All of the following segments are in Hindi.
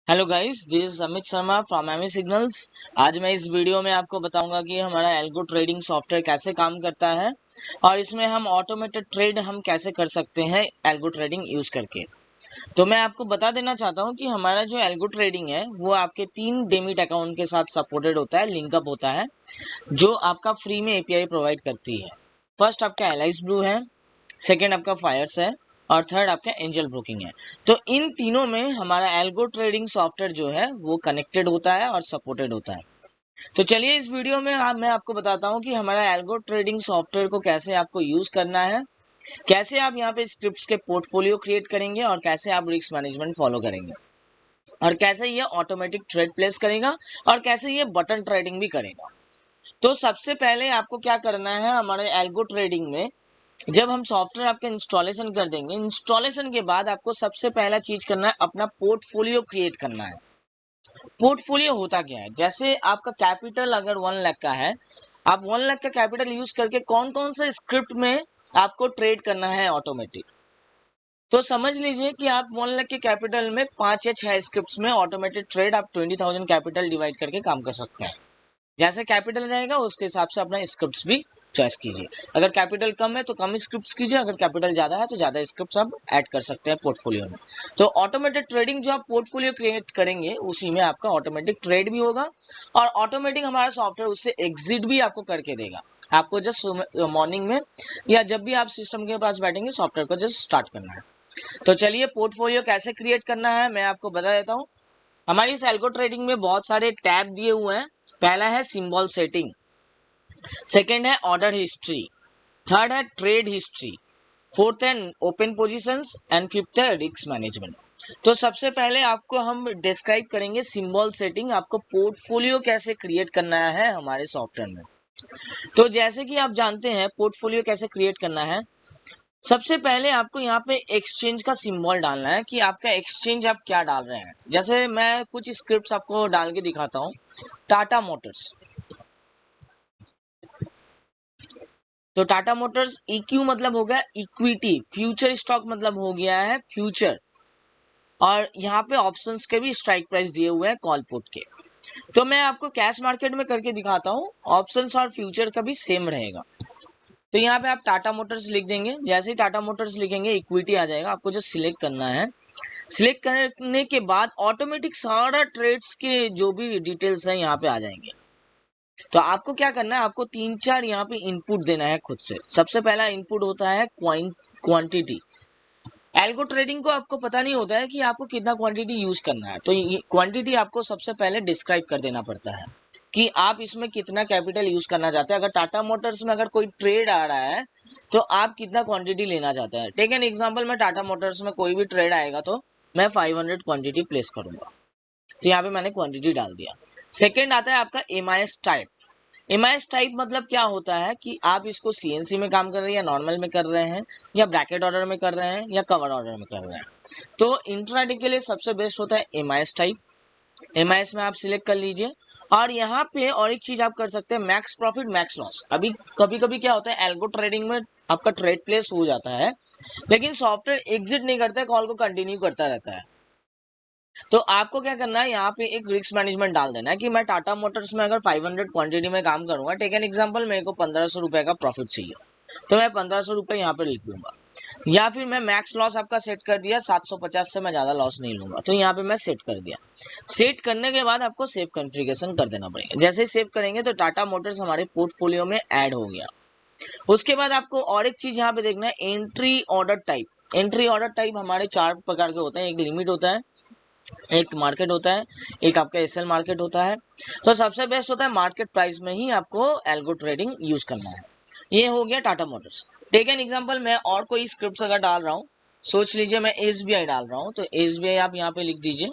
Hello guys, this is Amit Sharma from Amy Signals. आज मैं इस वीडियो में आपको बताऊंगा कि हमारा एल्गो ट्रेडिंग सॉफ्टवेयर कैसे काम करता है और इसमें हम ऑटोमेटेड ट्रेड हम कैसे कर सकते हैं एल्गो ट्रेडिंग यूज करके। तो मैं आपको बता देना चाहता हूं कि हमारा जो एल्गो ट्रेडिंग है वो आपके 3 डेमिट अकाउंट के साथ सपोर्टेड होता है, लिंकअप होता है, जो आपका फ्री में एपीआई प्रोवाइड करती है। फर्स्ट आपका एलाइस ब्लू है, सेकेंड आपका फायर्स है और थर्ड आपका एंजल ब्रोकिंग है। तो इन तीनों में हमारा एल्गो ट्रेडिंग सॉफ्टवेयर जो है वो कनेक्टेड होता है और सपोर्टेड होता है। तो चलिए इस वीडियो में मैं आपको बताता हूँ कि हमारा एल्गो ट्रेडिंग सॉफ्टवेयर को कैसे आपको यूज करना है, कैसे आप यहाँ पे स्क्रिप्ट्स के पोर्टफोलियो क्रिएट करेंगे और कैसे आप रिस्क मैनेजमेंट फॉलो करेंगे और कैसे ये ऑटोमेटिक ट्रेड प्लेस करेगा और कैसे ये बटन ट्रेडिंग भी करेगा। तो सबसे पहले आपको क्या करना है, हमारे एल्गो ट्रेडिंग में जब हम सॉफ्टवेयर आपके इंस्टॉलेशन कर देंगे, इंस्टॉलेशन के बाद आपको सबसे पहला चीज करना है अपना पोर्टफोलियो क्रिएट करना है। पोर्टफोलियो होता क्या है, जैसे आपका कैपिटल अगर 1 लाख का है, आप 1 लाख का कैपिटल यूज करके कौन कौन से स्क्रिप्ट में आपको ट्रेड करना है ऑटोमेटिक। तो समझ लीजिए कि आप 1 लाख के कैपिटल में 5 या 6 स्क्रिप्ट में ऑटोमेटेड ट्रेड आप 20,000 कैपिटल डिवाइड करके काम कर सकते हैं। जैसे कैपिटल रहेगा उसके हिसाब से अपना स्क्रिप्ट्स भी चॉइस कीजिए। अगर कैपिटल कम है तो कम स्क्रिप्ट्स कीजिए, अगर कैपिटल ज्यादा है तो ज्यादा स्क्रिप्ट्स आप ऐड कर सकते हैं पोर्टफोलियो में। तो ऑटोमेटिक ट्रेडिंग जो आप पोर्टफोलियो क्रिएट करेंगे उसी में आपका ऑटोमेटिक ट्रेड भी होगा और ऑटोमेटिक हमारा सॉफ्टवेयर उससे एग्जिट भी आपको करके देगा। आपको जस्ट मॉर्निंग में या जब भी आप सिस्टम के पास बैठेंगे सॉफ्टवेयर को जस्ट स्टार्ट करना है। तो चलिए पोर्टफोलियो कैसे क्रिएट करना है मैं आपको बता देता हूँ। हमारी इस एल्गो ट्रेडिंग में बहुत सारे टैब दिए हुए हैं। पहला है सिंबल सेटिंग, सेकंड है ऑर्डर हिस्ट्री, थर्ड है ट्रेड हिस्ट्री, फोर्थ है ओपन पोजीशंस एंड फिफ्थ है रिस्क मैनेजमेंट। तो सबसे पहले आपको हम डिस्क्राइब करेंगे सिंबल सेटिंग, आपको पोर्टफोलियो कैसे क्रिएट करना है हमारे सॉफ्टवेयर में। तो जैसे कि आप जानते हैं पोर्टफोलियो कैसे क्रिएट करना है, सबसे पहले आपको यहाँ पे एक्सचेंज का सिंबल डालना है कि आपका एक्सचेंज आप क्या डाल रहे हैं। जैसे मैं कुछ स्क्रिप्ट्स आपको डाल के दिखाता हूँ। टाटा मोटर्स, तो टाटा मोटर्स इक्यू मतलब हो गया इक्विटी, फ्यूचर स्टॉक मतलब हो गया है फ्यूचर, और यहाँ पे ऑप्शंस के भी स्ट्राइक प्राइस दिए हुए हैं कॉल पुट के। तो मैं आपको कैश मार्केट में करके दिखाता हूँ, ऑप्शंस और फ्यूचर का भी सेम रहेगा। तो यहाँ पे आप टाटा मोटर्स लिख देंगे, जैसे ही टाटा मोटर्स लिखेंगे इक्विटी आ जाएगा, आपको जो सिलेक्ट करना है। सिलेक्ट करने के बाद ऑटोमेटिक सारा ट्रेड्स के जो भी डिटेल्स है यहाँ पे आ जाएंगे। तो आपको क्या करना है, आपको 3-4 यहाँ पे इनपुट देना है खुद से। सबसे पहला इनपुट होता है क्वांटिटी। एल्गो ट्रेडिंग को आपको पता नहीं होता है कि आपको कितना क्वांटिटी यूज करना है, तो ये क्वांटिटी आपको सबसे पहले डिस्क्राइब कर देना पड़ता है कि आप इसमें कितना कैपिटल यूज करना चाहते हैं। अगर टाटा मोटर्स में अगर कोई ट्रेड आ रहा है तो आप कितना क्वांटिटी लेना चाहते हैं। टेक एन एग्जांपल, मैं टाटा मोटर्स में कोई भी ट्रेड आएगा तो मैं 500 क्वांटिटी प्लेस करूंगा। तो यहाँ पे मैंने क्वांटिटी डाल दिया। सेकेंड आता है आपका एमआईएस टाइप। एमआईएस टाइप मतलब क्या होता है कि आप इसको सीएनसी में काम कर रहे हैं या नॉर्मल में कर रहे हैं या ब्रैकेट ऑर्डर में कर रहे हैं या कवर ऑर्डर में कर रहे हैं। तो इंट्राडे के लिए सबसे बेस्ट होता है एमआईएस टाइप। एमआईएस में आप सिलेक्ट कर लीजिए और यहाँ पे और एक चीज आप कर सकते हैं, मैक्स प्रॉफिट मैक्स लॉस। अभी कभी कभी क्या होता है एल्गो ट्रेडिंग में आपका ट्रेड प्लेस हो जाता है लेकिन सॉफ्टवेयर एग्जिट नहीं करता है, कॉल को कंटिन्यू करता रहता है। तो आपको क्या करना है, यहाँ पे एक रिस्क मैनेजमेंट डाल देना है कि मैं टाटा मोटर्स में अगर 500 क्वांटिटी में काम करूंगा, टेक एन एग्जांपल, मेरे को 1500 रुपए का प्रॉफिट चाहिए, तो मैं 1500 रुपए यहाँ पे लिख दूंगा। या फिर मैं मैक्स लॉस आपका सेट कर दिया 750 से मैं ज्यादा लॉस नहीं लूंगा, तो यहाँ पे मैं सेट कर दिया। सेट करने के बाद आपको सेव कॉन्फ़िगरेशन कर देना पड़ेगा। जैसे ही सेव करेंगे तो टाटा मोटर्स हमारे पोर्टफोलियो में ऐड हो गया। उसके बाद आपको और एक चीज यहाँ पे देखना है, entry order type. Entry order type हमारे 4 प्रकार के होते हैं, एक लिमिट होता है, एक मार्केट होता है, एक आपका एसएल मार्केट होता है। तो सबसे बेस्ट होता है मार्केट प्राइस में ही आपको एल्गो ट्रेडिंग यूज करना है। ये हो गया Tata Motors. Take an example, मैं और कोई स्क्रिप्ट अगर डाल रहा हूँ, सोच लीजिए मैं एसबीआई डाल रहा हूँ, तो एसबीआई आप यहाँ पे लिख दीजिए,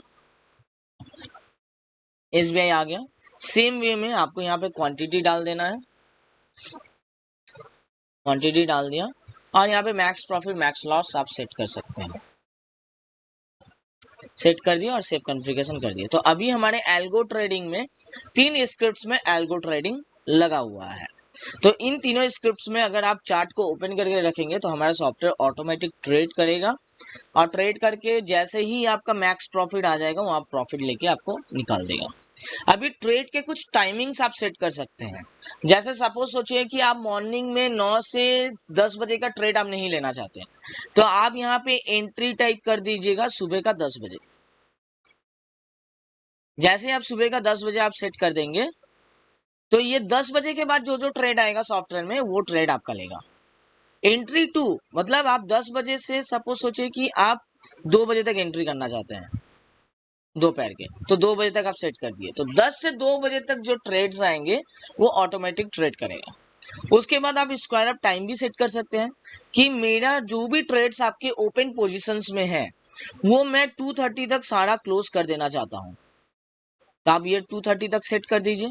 एसबीआई आ गया। सेम वे में आपको यहाँ पे क्वांटिटी डाल देना है, क्वांटिटी डाल दिया और यहाँ पे मैक्स प्रॉफिट मैक्स लॉस आप सेट कर सकते हैं। सेट कर दिया और सेव कॉन्फ़िगरेशन कर दिया। तो अभी हमारे एल्गो ट्रेडिंग में 3 स्क्रिप्ट्स में एल्गो ट्रेडिंग लगा हुआ है। तो इन तीनों स्क्रिप्ट्स में अगर आप चार्ट को ओपन करके रखेंगे तो हमारा सॉफ्टवेयर ऑटोमेटिक ट्रेड करेगा और ट्रेड करके जैसे ही आपका मैक्स प्रॉफिट आ जाएगा वो आप प्रॉफिट लेके आपको निकाल देगा। अभी ट्रेड के कुछ टाइमिंग्स आप सेट कर सकते हैं। जैसे सपोज सोचिए कि आप मॉर्निंग में 9 से 10 बजे का ट्रेड आप नहीं लेना चाहते, तो आप यहाँ पे एंट्री टाइप कर दीजिएगा सुबह का 10 बजे। जैसे आप सुबह का 10 बजे आप सेट कर देंगे तो ये 10 बजे के बाद जो जो ट्रेड आएगा सॉफ्टवेयर में वो ट्रेड आपका लेगा। एंट्री टू मतलब आप 10 बजे से सपोज सोचिए कि आप 2 बजे तक एंट्री करना चाहते हैं दोपहर के, तो 2 बजे तक आप सेट कर दिए, तो 10 से 2 बजे तक जो ट्रेड्स आएंगे वो ऑटोमेटिक ट्रेड करेगा। उसके बाद आप स्क्वायर ऑफ टाइम भी सेट कर सकते हैं कि मेरा जो भी ट्रेड्स आपके ओपन पोजीशंस में है वो मैं 2:30 तक सारा क्लोज कर देना चाहता हूं, तो आप ये 2:30 तक सेट कर दीजिए,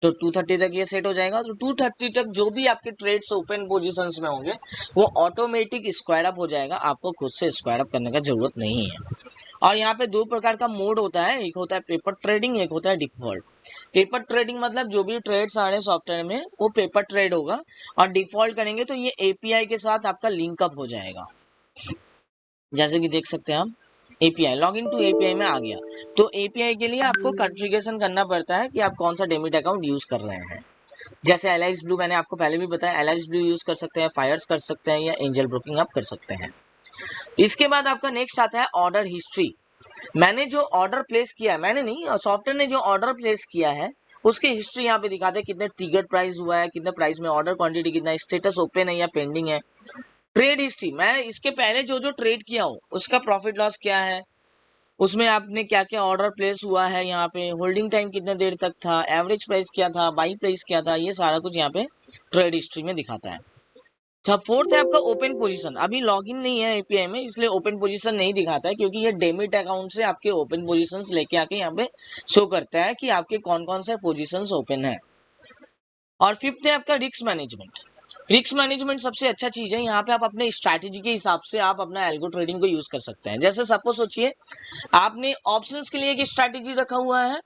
तो 2:30 तक ये सेट हो जाएगा। तो 2:30 तक जो भी आपके ट्रेड्स ओपन पोजीशंस में होंगे वो ऑटोमेटिक स्क्वायर अप हो जाएगा, आपको खुद से स्क्वायर अप करने का जरूरत नहीं है। और यहाँ पे दो प्रकार का मोड होता है, एक होता है पेपर ट्रेडिंग, एक होता है डिफॉल्ट। पेपर ट्रेडिंग मतलब जो भी ट्रेड्स आ रहे हैं सॉफ्टवेयर में वो पेपर ट्रेड होगा, और डिफॉल्ट करेंगे तो ये एपीआई के साथ आपका लिंकअप हो जाएगा। जैसे कि देख सकते हैं हम API, log in to API में आ गया। तो एपीआई के लिए आपको कॉन्फ़िगरेशन करना पड़ता है कि आप कौन सा डेमिट अकाउंट यूज कर रहे हैं। जैसे एलाइज ब्लू मैंने आपको पहले भी बताया, एलाइज ब्लू यूज कर सकते हैं, फायर्स कर सकते हैं, या एंजल ब्रोकिंग आप कर सकते हैं। इसके बाद आपका नेक्स्ट आता है ऑर्डर हिस्ट्री। मैंने जो ऑर्डर प्लेस किया है, मैंने नहीं, सॉफ्टवेयर ने जो ऑर्डर प्लेस किया है उसकी हिस्ट्री यहाँ पे दिखाते हैं, कितने ट्रिगर प्राइस हुआ है, कितने प्राइस में ऑर्डर क्वांटिटी, कितना स्टेटस ओपन है या पेंडिंग है। ट्रेड हिस्ट्री, मैं इसके पहले जो जो ट्रेड किया हूँ उसका प्रॉफिट लॉस क्या है, उसमें आपने क्या क्या ऑर्डर प्लेस हुआ है, यहाँ पे होल्डिंग टाइम कितने देर तक था, एवरेज प्राइस क्या था, बाई प्राइस क्या था, ये सारा कुछ यहाँ पे ट्रेड हिस्ट्री में दिखाता है। अच्छा, फोर्थ है आपका ओपन पोजीशन। अभी लॉगिन नहीं है एपीआई में इसलिए ओपन पोजीशन नहीं दिखाता है, क्योंकि ये डेमिट अकाउंट से आपके ओपन पोजीशंस लेके आके यहाँ पे शो करता है कि आपके कौन कौन से पोजीशंस ओपन है। और फिफ्थ है आपका रिस्क मैनेजमेंट। रिस्क मैनेजमेंट सबसे अच्छा चीज है, यहाँ पे आप अपने स्ट्रैटेजी के हिसाब से आप अपना एल्गो ट्रेडिंग को यूज कर सकते हैं। जैसे सपोज सोचिए आपने ऑप्शंस के लिए एक स्ट्रैटेजी रखा हुआ है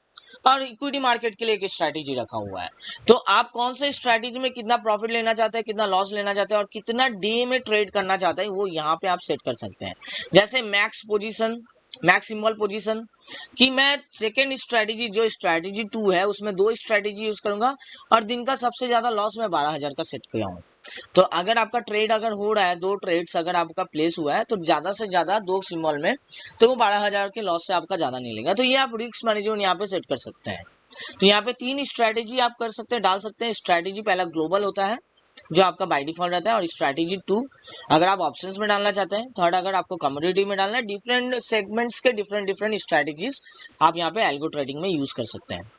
और इक्विटी मार्केट के लिए एक स्ट्रैटेजी रखा हुआ है, तो आप कौन से स्ट्रैटेजी में कितना प्रॉफिट लेना चाहते हैं, कितना लॉस लेना चाहते हैं और कितना डे में ट्रेड करना चाहते हैं वो यहाँ पे आप सेट कर सकते हैं। जैसे max position, max symbol position, कि मैं सेकेंड स्ट्रैटेजी जो स्ट्रैटेजी 2 है उसमें 2 स्ट्रैटेजी यूज करूंगा और दिन का सबसे ज्यादा लॉस मैं 12,000 का सेट किया हूँ। तो अगर आपका ट्रेड अगर हो रहा है, 2 ट्रेड्स अगर आपका प्लेस हुआ है तो ज्यादा से ज्यादा 2 सिंबल में, तो वो 12,000 के लॉस से आपका ज्यादा नहीं लेगा। तो ये आप रिस्क मैनेजमेंट यहाँ पे सेट कर सकते हैं। तो यहाँ पे 3 स्ट्रैटेजी आप कर सकते हैं, डाल सकते हैं। स्ट्रैटेजी पहला ग्लोबल होता है जो आपका बाय डिफॉल्ट रहता है, और स्ट्रैटेजी 2 अगर आप ऑप्शंस में डालना चाहते हैं, थर्ड अगर आपको कमोडिटी में डालना है। डिफरेंट सेगमेंट्स के डिफरेंट डिफरेंट स्ट्रैटेजीज आप यहाँ पे एल्गो ट्रेडिंग में यूज कर सकते हैं।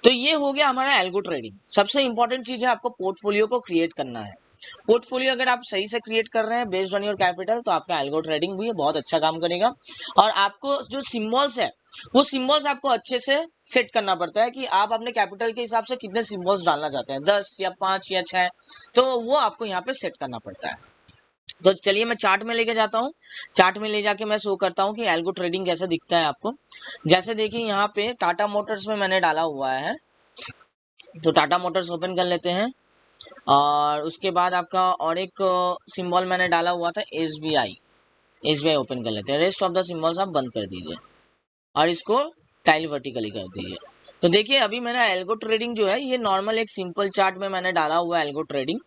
तो ये हो गया हमारा एल्गो ट्रेडिंग। सबसे इंपॉर्टेंट चीज है आपको पोर्टफोलियो को क्रिएट करना है। पोर्टफोलियो अगर आप सही से क्रिएट कर रहे हैं बेस्ड ऑन योर कैपिटल, तो आपका एल्गो ट्रेडिंग भी बहुत अच्छा काम करेगा। और आपको जो सिंबल्स है वो सिंबल्स आपको अच्छे से सेट करना पड़ता है कि आप अपने कैपिटल के हिसाब से कितने सिंबल्स डालना चाहते हैं, 10 या 5 या 6, तो वो आपको यहाँ पे सेट करना पड़ता है। तो चलिए मैं चार्ट में लेके जाता हूँ, चार्ट में ले जाके मैं शो करता हूँ कि एल्गो ट्रेडिंग कैसे दिखता है आपको। जैसे देखिए यहाँ पे टाटा मोटर्स में मैंने डाला हुआ है, तो टाटा मोटर्स ओपन कर लेते हैं। और उसके बाद आपका और एक सिंबल मैंने डाला हुआ था एसबीआई, एसबीआई ओपन कर लेते हैं। रेस्ट ऑफ द सिंबल्स आप बंद कर दीजिए और इसको टाइल वर्टिकली कर दीजिए। तो देखिए अभी मेरा एल्गो ट्रेडिंग जो है ये नॉर्मल एक सिंपल चार्ट में मैंने डाला हुआ है एल्गो ट्रेडिंग।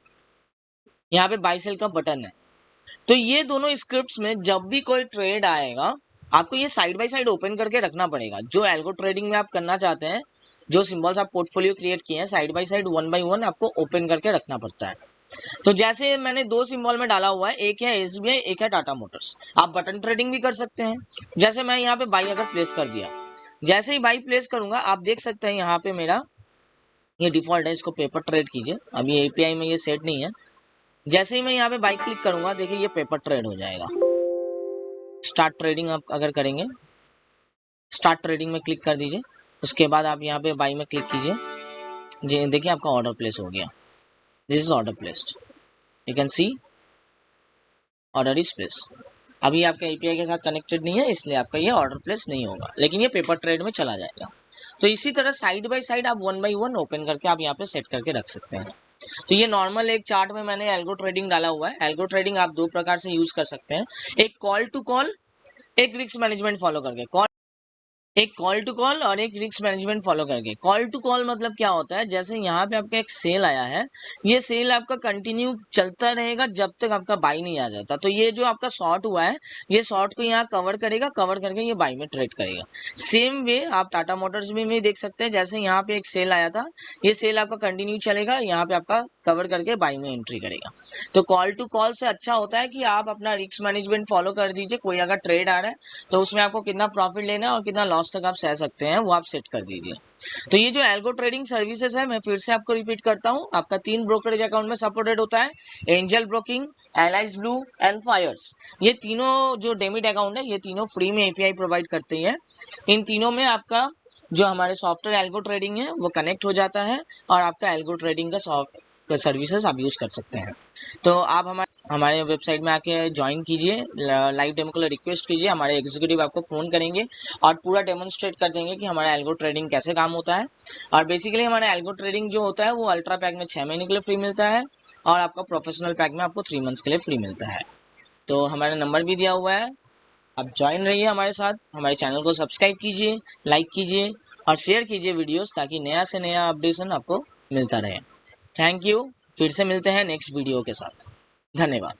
यहाँ पे बाय सेल का बटन है। तो ये दोनों स्क्रिप्ट्स में जब भी कोई ट्रेड आएगा आपको ये साइड बाय साइड ओपन करके रखना पड़ेगा। जो एल्गो ट्रेडिंग में आप करना चाहते हैं, जो सिंबल्स आप पोर्टफोलियो क्रिएट किए हैं, साइड बाय साइड 1 बाय 1 आपको ओपन करके रखना पड़ता है। तो जैसे मैंने 2 सिंबल में डाला हुआ है, एक है एसबीआई, एक है टाटा मोटर्स। आप बटन ट्रेडिंग भी कर सकते हैं। जैसे मैं यहाँ पे बाई अगर प्लेस कर दिया, जैसे ही बाई प्लेस करूंगा आप देख सकते हैं यहाँ पे मेरा ये डिफॉल्ट है, इसको पेपर ट्रेड कीजिए। अभी एपीआई में ये सेट नहीं है। जैसे ही मैं यहाँ पे बाई क्लिक करूंगा देखिए ये पेपर ट्रेड हो जाएगा। स्टार्ट ट्रेडिंग आप अगर करेंगे, स्टार्ट ट्रेडिंग में क्लिक कर दीजिए। उसके बाद आप यहाँ पे बाई में क्लिक कीजिए, जी देखिए आपका ऑर्डर प्लेस हो गया। This is order placed, you can see order is placed. अभी आपका एपीआई के साथ कनेक्टेड नहीं है इसलिए आपका ये ऑर्डर प्लेस नहीं होगा, लेकिन ये पेपर ट्रेड में चला जाएगा। तो इसी तरह साइड बाय साइड आप 1 बाय 1 ओपन करके आप यहाँ पे सेट करके रख सकते हैं। तो ये नॉर्मल एक चार्ट में मैंने एल्गो ट्रेडिंग डाला हुआ है। एल्गो ट्रेडिंग आप दो प्रकार से यूज कर सकते हैं, एक कॉल टू कॉल, एक रिस्क मैनेजमेंट फॉलो करके। एक कॉल टू कॉल और एक रिस्क मैनेजमेंट फॉलो करके। कॉल टू कॉल मतलब क्या होता है, जैसे यहाँ पे आपका एक सेल आया है, ये सेल आपका कंटिन्यू चलता रहेगा जब तक आपका बाई नहीं आ जाता। तो ये जो आपका शॉर्ट हुआ है, ये शॉर्ट को यहाँ कवर करेगा, कवर करके ये बाई में ट्रेड करेगा। सेम वे आप टाटा मोटर्स में देख सकते हैं, जैसे यहाँ पे एक सेल आया था, ये सेल आपका कंटिन्यू चलेगा, यहाँ पे आपका कवर करके बाई में एंट्री करेगा। तो कॉल टू कॉल से अच्छा होता है कि आप अपना रिस्क मैनेजमेंट फॉलो कर दीजिए। कोई अगर ट्रेड आ रहा है तो उसमें आपको कितना प्रॉफिट लेना है और कितना लॉस तक आप सह सकते हैं, वो आप सेट कर दीजिए। तो ये जो एल्गो ट्रेडिंग सर्विसेज है, मैं फिर से आपको रिपीट करता हूँ, आपका 3 ब्रोकरेज अकाउंट में सपोर्टेड होता है, Angel Broking, Alice Blue and Fyers. ये तीनों जो डेमिट अकाउंट है, ये तीनों फ्री में एपीआई प्रोवाइड करते हैं। इन तीनों में आपका जो हमारे सॉफ्टवेयर एल्गो ट्रेडिंग है वो कनेक्ट हो जाता है और आपका एल्गो ट्रेडिंग का सॉफ्ट सर्विसेज आप यूज कर सकते हैं। तो आप हमारे वेबसाइट में आके ज्वाइन कीजिए, लाइव डेमो के लिए रिक्वेस्ट कीजिए, हमारे एग्जीक्यूटिव आपको फ़ोन करेंगे और पूरा डेमोन्स्ट्रेट कर देंगे कि हमारा एल्गो ट्रेडिंग कैसे काम होता है। और बेसिकली हमारा एल्गो ट्रेडिंग जो होता है वो अल्ट्रा पैक में 6 महीने के लिए फ्री मिलता है और आपका प्रोफेशनल पैक में आपको 3 मंथ्स के लिए फ्री मिलता है। तो हमारा नंबर भी दिया हुआ है, आप ज्वाइन रहिए हमारे साथ, हमारे चैनल को सब्सक्राइब कीजिए, लाइक कीजिए और शेयर कीजिए वीडियोस, ताकि नया से नया अपडेशन आपको मिलता रहे। थैंक यू, फिर से मिलते हैं नेक्स्ट वीडियो के साथ। धन्यवाद।